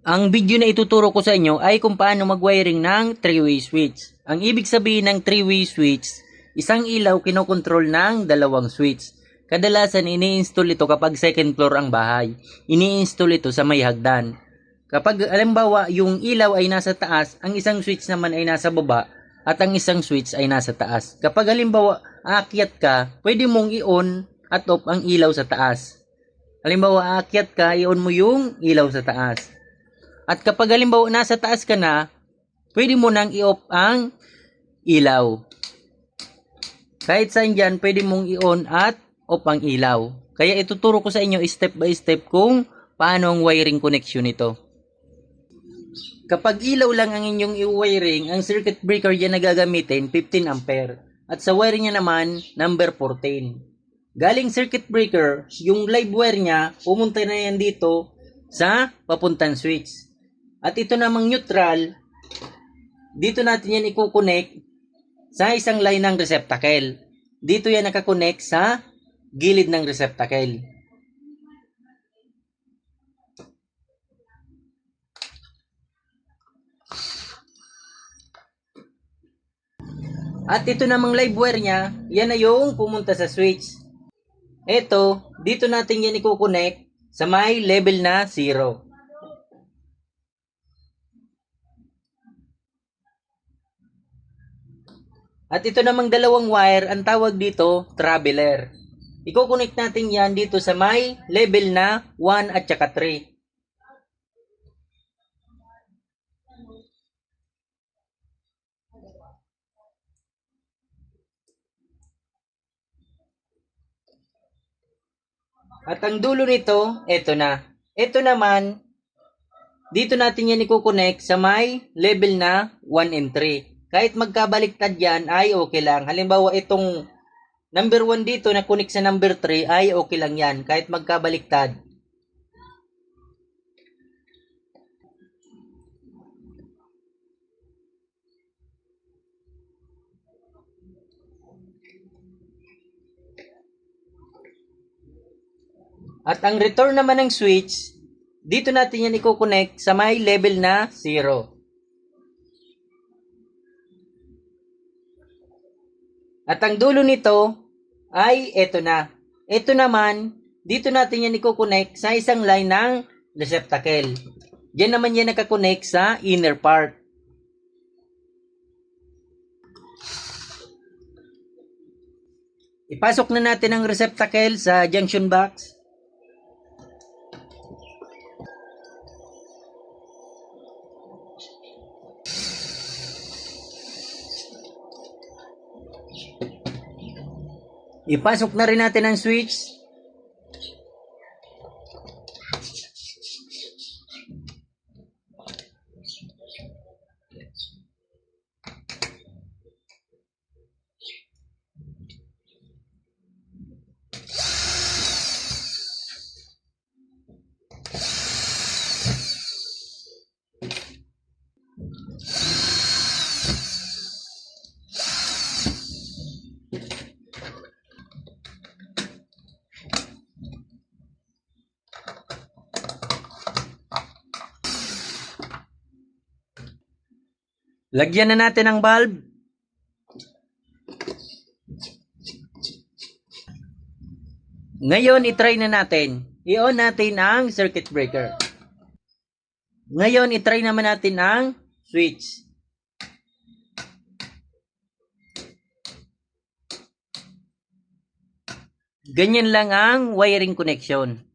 Ang video na ituturo ko sa inyo ay kung paano mag-wiring ng 3-way switch. Ang ibig sabihin ng 3-way switch, isang ilaw kinokontrol ng dalawang switch. Kadalasan ini-install ito kapag second floor ang bahay. Ini-install ito sa may hagdan. Kapag halimbawa yung ilaw ay nasa taas, ang isang switch naman ay nasa baba at ang isang switch ay nasa taas. Kapag halimbawa aakyat ka, pwede mong i-on at off ang ilaw sa taas. Halimbawa aakyat ka, i-on mo yung ilaw sa taas. At kapag halimbawa nasa taas ka na, pwede mo nang i-off ang ilaw. Kahit saan dyan, pwede mong i-on at off ang ilaw. Kaya ituturo ko sa inyo step by step kung paano ang wiring connection nito. Kapag ilaw lang ang inyong i-wiring, ang circuit breaker dyan na gagamitin, 15 ampere. At sa wiring niya naman, number 14. Galing circuit breaker, yung live wire niya, pumunta na yan dito sa papuntang switch. At ito namang neutral, dito natin yan i-connect sa isang line ng receptacle. Dito yan nakakonect sa gilid ng receptacle. At ito namang live wire niya, yan na yung pumunta sa switch. Ito, dito natin yan i-connect sa may level na 0. At ito namang dalawang wire, ang tawag dito, traveler. I-connect natin yan dito sa may level na 1 at saka 3. At ang dulo nito, ito na. Ito naman, dito natin yan i-connect sa may level na 1 and 3. Kahit magkabaliktad yan ay okay lang. Halimbawa itong number 1 dito na connect sa number 3 ay okay lang yan. Kahit magkabaliktad. At ang return naman ng switch, dito natin yan i-connect sa may level na 0. At ang dulo nito ay ito na. Ito naman, dito natin yan i-connect sa isang line ng receptacle. Diyan naman yan nakakonect sa inner part. Ipasok na natin ang receptacle sa junction box. Ipasok na rin natin ang switch. Lagyan na natin ang bulb. Ngayon, itry na natin. I-on natin ang circuit breaker. Ngayon, itry naman natin ang switch. Ganyan lang ang wiring connection.